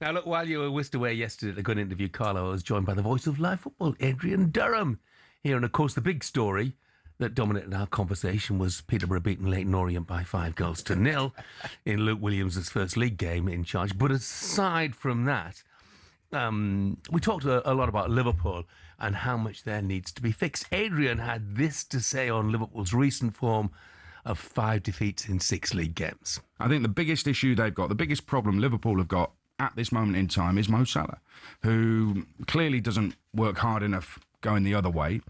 Now, look, while you were whisked away yesterday at the good interview, Carlo, I was joined by the voice of live football, Adrian Durham, here. And, of course, the big story that dominated our conversation was Peterborough beating Leyton Orient by 5-0 in Luke Williams' first league game in charge. But aside from that, we talked a lot about Liverpool and how much there needs to be fixed. Adrian had this to say on Liverpool's recent form of 5 defeats in 6 league games. I think the biggest issue they've got, the biggest problem Liverpool have got at this moment in time is Mo Salah, who clearly doesn't work hard enough going the other way.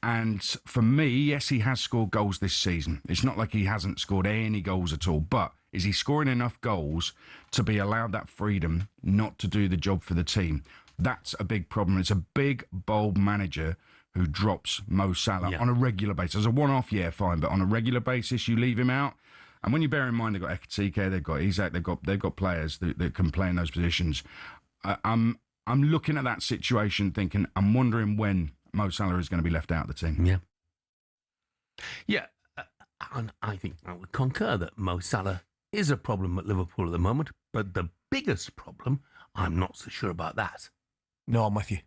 And for me, yes, he has scored goals this season. It's not like he hasn't scored any goals at all. But is he scoring enough goals to be allowed that freedom not to do the job for the team? That's a big problem. It's a big, bold manager who drops Mo Salah on a regular basis. As a one-off, yeah, fine. But on a regular basis, you leave him out. And when you bear in mind they've got Ekitike, they've got Isak, they've got players that can play in those positions. I'm looking at that situation thinking, I'm wondering when Mo Salah is going to be left out of the team. Yeah, and I think I would concur that Mo Salah is a problem at Liverpool at the moment, but the biggest problem, I'm not so sure about that. No, I'm with you.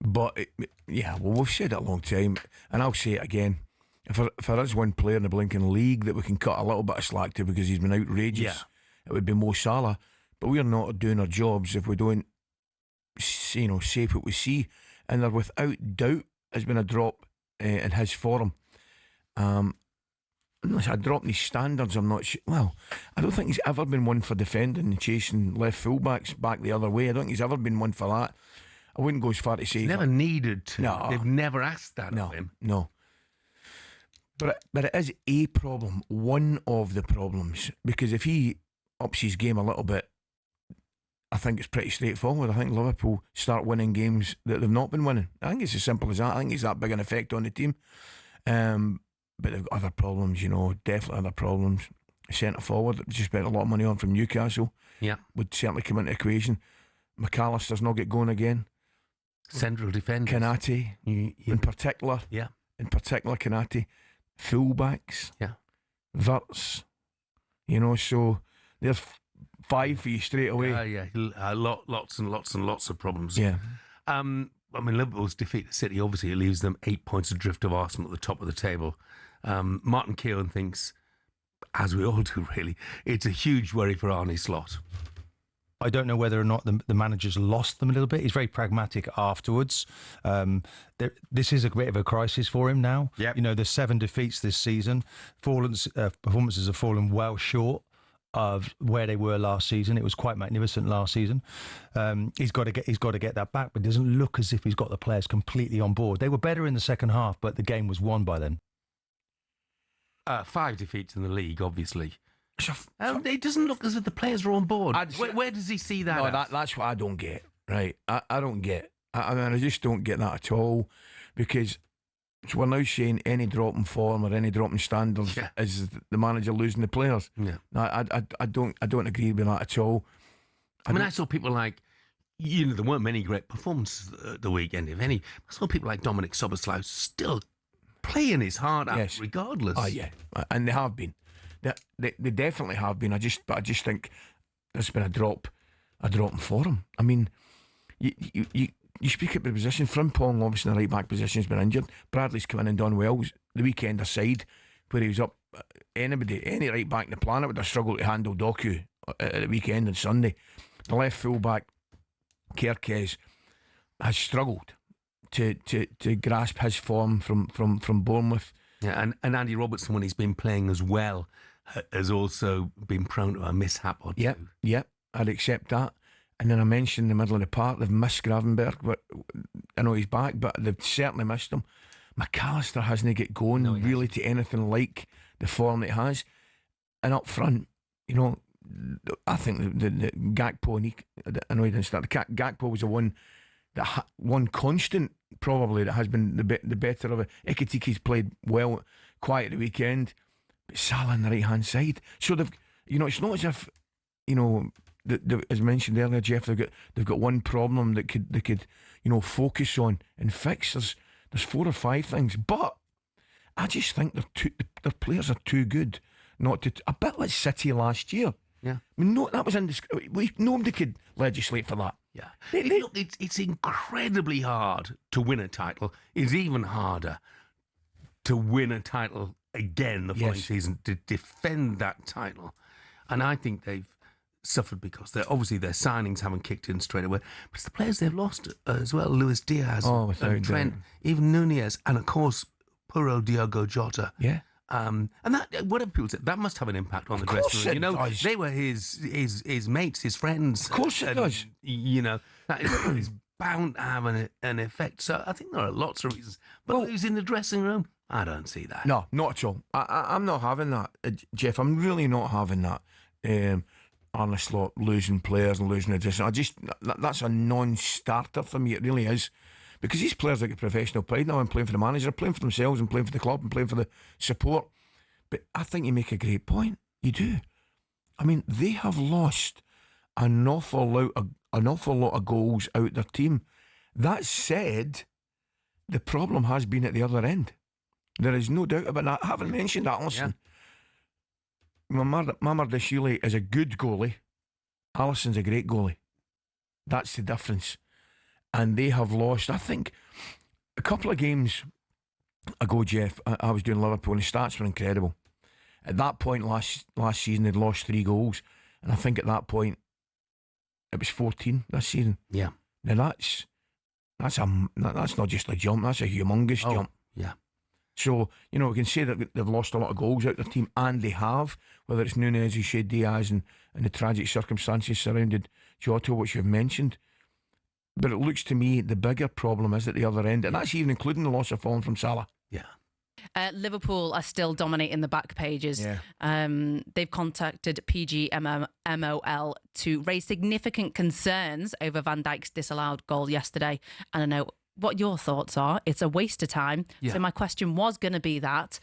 But, we've said it a long time, and I'll say it again. If there is one player in the blinking league that we can cut a little bit of slack to because he's been outrageous, it would be Mo Salah. But we're not doing our jobs if we don't, say what we see. And there, without doubt, has been a drop in his form. A drop in his standards, I'm not sure. Well, I don't think he's ever been one for defending and chasing left fullbacks back the other way. I don't think he's ever been one for that. I wouldn't go as far to say... He's never needed to. No. They've never asked that of him. No. But it is a problem, one of the problems, because if he ups his game a little bit, I think it's pretty straightforward. I think Liverpool start winning games that they've not been winning. I think it's as simple as that. I think it's that big an effect on the team. But they've got other problems, definitely other problems. Centre forward that we just spent a lot of money on from Newcastle. Yeah. Would certainly come into equation. McAllister's not get going again. Central defender. Kanate, in particular. Yeah. In particular, Kanate. Fullbacks. Yeah. Verts. So there's 5 for you straight away. Lots and lots of problems. Yeah. Liverpool's defeat at City, obviously, it leaves them 8 points adrift of Arsenal at the top of the table. Martin Keown thinks, as we all do really, it's a huge worry for Arne Slot. I don't know whether or not the manager's lost them a little bit. He's very pragmatic afterwards. This is a bit of a crisis for him now. Yep. There's 7 defeats this season. Performances have fallen well short of where they were last season. It was quite magnificent last season. He's got to get that back, but it doesn't look as if he's got the players completely on board. They were better in the second half, but the game was won by then. 5 defeats in the league, obviously. It doesn't look as if the players are on board. Where does he see that? No, that's what I don't get. Right, I don't get. I just don't get that at all, because we're now saying any drop in form or any drop in standards is the manager losing the players. Yeah, no, I don't agree with that at all. I saw people like, there weren't many great performances the weekend, if any. I saw people like Dominic Soboslai still playing his heart out, regardless. Oh yeah, and they have been. They definitely have been. I just think there's been a drop in form. I mean, you speak at the position. Frimpong, obviously in the right back position, has been injured. Bradley's come in and done well. The weekend aside, where he was up, any right back in the planet would have struggled to handle Doku at the weekend and Sunday. The left full back, Kerkez, has struggled to grasp his form from Bournemouth. Yeah, and Andy Robertson, when he's been playing as well, has also been prone to a mishap or two. Yep, I'd accept that. And then I mentioned in the middle of the park, they've missed Gravenberg, but I know he's back, but they've certainly missed him. McAllister hasn't get going really to anything like the form that he has. And up front, I think the Gakpo, and I know he didn't start. Gakpo was the one constant probably that has been the better of it. Ekitiki's played well, quiet at the weekend, but Salah on the right hand side. So they've, it's not as if, as mentioned earlier, Jeff, they've got one problem that they could focus on and fix. There's 4 or 5 things, but I just think their players are too good not to. A bit like City last year. Yeah. I mean, no, that was nobody could legislate for that. Yeah. Look, it's incredibly hard to win a title. It's even harder to win a title again the following season, to defend that title. And I think they've suffered because their signings haven't kicked in straight away. But it's the players they've lost as well. Luis Diaz, and Trent, even Nunez, and of course, poor old Diogo Jota. Yeah. And that, whatever people say, that must have an impact on the dressing room. You know, does. they were his mates, his friends. Of course it does. You know, that is bound to have an effect. So I think there are lots of reasons. But who's in the dressing room? I don't see that. No, not at all. I'm not having that, Jeff. I'm really not having that. Arne Slot losing players and losing addition. That's a non-starter for me. It really is. Because these players have got professional pride now and playing for the manager, playing for themselves and playing for the club and playing for the support. But I think you make a great point. You do. I mean, they have lost an awful lot of goals out their team. That said, the problem has been at the other end. There is no doubt about that. I haven't mentioned Alisson. Yeah. Mamardashvili is a good goalie. Alisson's a great goalie. That's the difference. And they have lost, I think, a couple of games ago, Jeff, I was doing Liverpool and the stats were incredible. At that point last season, they'd lost 3 goals. And I think at that point, it was 14 this season. Yeah. Now that's not just a jump, that's a humongous jump. Yeah. So, you know, we can say that they've lost a lot of goals out their team, and they have, whether it's Nunez, Shea Diaz, and the tragic circumstances surrounded Jota, which you've mentioned. But it looks to me the bigger problem is at the other end, and that's even including the loss of form from Salah. Yeah. Liverpool are still dominating the back pages. Yeah. They've contacted PGMOL to raise significant concerns over Van Dijk's disallowed goal yesterday. And I know what your thoughts are. It's a waste of time. Yeah. So my question was going to be that.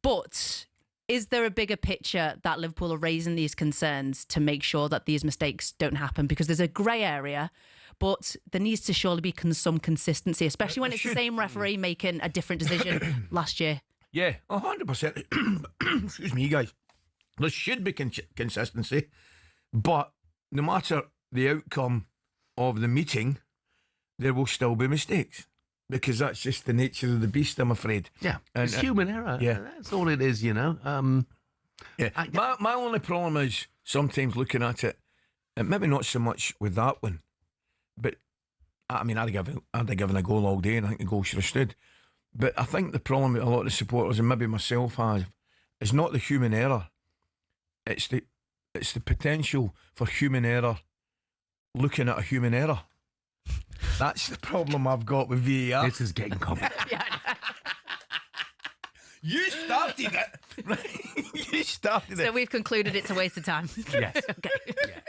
But is there a bigger picture that Liverpool are raising these concerns to make sure that these mistakes don't happen? Because there's a grey area, but there needs to surely be some consistency, especially when it's the same referee making a different decision last year. Yeah, 100%. Excuse me, guys. There should be consistency, but no matter the outcome of the meeting, there will still be mistakes, because that's just the nature of the beast, I'm afraid. Yeah, it's human error. Yeah, that's all it is, you know. My only problem is sometimes looking at it, and maybe not so much with that one, but I mean, I'd have given a goal all day, and I think the goal should have stood. But I think the problem that a lot of the supporters, and maybe myself, have is not the human error. It's the potential for human error looking at a human error. That's the problem I've got with VAR. This is getting complicated. You started it. Right? You started it. So we've concluded it's a waste of time. Yes. Okay. Yeah.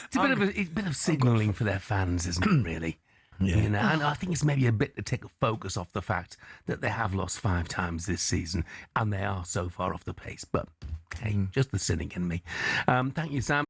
It's a bit of signalling for their fans, isn't it, really? Yeah. You know, and I think it's maybe a bit to take a focus off the fact that they have lost 5 times this season and they are so far off the pace. But, hey, just the cynic in me. Thank you, Sam.